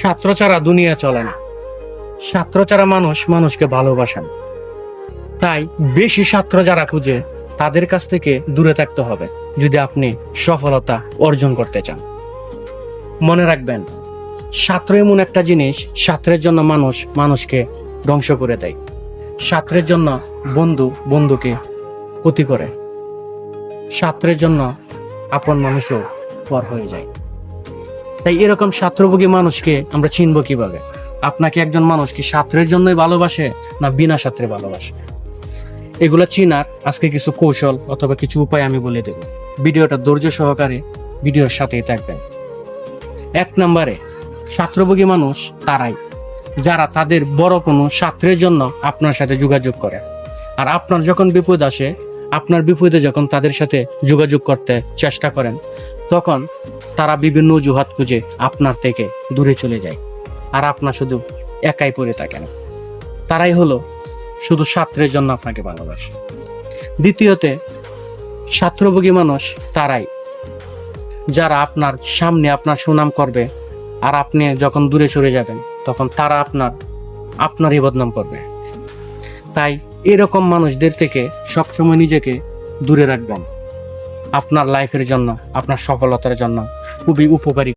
ছাত্র ছাড়া দুনিয়া চলে না। ছাত্র ছাড়া মানুষ মানুষকে ভালোবাসেন। তাই বেশি ছাত্র যারা খুঁজে তাদের কাছ থেকে দূরে থাকতে হবে যদি আপনি সফলতা অর্জন করতে চান। মনে রাখবেন, ছাত্র এমন একটা জিনিস, ছাত্রের জন্য মানুষ মানুষকে ধ্বংস করে দেয়। ছাত্রের জন্য বন্ধু বন্ধুকে ক্ষতি করে। ছাত্রের জন্য আপন মানুষও পর হয়ে যায়। তাই এরকম ছাত্রভোগী মানুষকে আমরা চিনব কিভাবে? আপনাকে একজন মানুষ কি ছাত্রের জন্যই ভালোবাসে না বিনা ছাত্রে ভালোবাসে? এগুলা চিনার আজকে কিছু কৌশল অথবা কিছু উপায় আমি বলে দেব। ভিডিওটা ধৈর্য সহকারে ভিডিওর সাথেই থাকবেন। 1 নম্বরে, ছাত্রভোগী মানুষ তারাই যারা তাদের বড় কোনো ছাত্রের জন্য আপনার সাথে যোগাযোগ করে। আর আপনার যখন বিপদ আসে, আপনার বিপদে যখন তাদের সাথে যোগাযোগ করতে চেষ্টা করেন, তখন তারা বিভিন্ন অজুহাত খুঁজে আপনার থেকে দূরে চলে যায়। আর আপনার শুধু একাই পড়ে থাকেন। তারাই হলো শুধু ছাত্রের জন্য আপনাকে ভালোবাসে। দ্বিতীয়তে, ছাত্রভোগী মানুষ তারাই যারা আপনার সামনে আপনার সুনাম করবে, আর আপনি যখন দূরে সরে যাবেন তখন তারা আপনারই বদনাম করবে। তাই এরকম মানুষদের থেকে সবসময় নিজেকে দূরে রাখবেন। আপনার লাইফের জন্য, আপনার সফলতার জন্য খুবই উপকারী।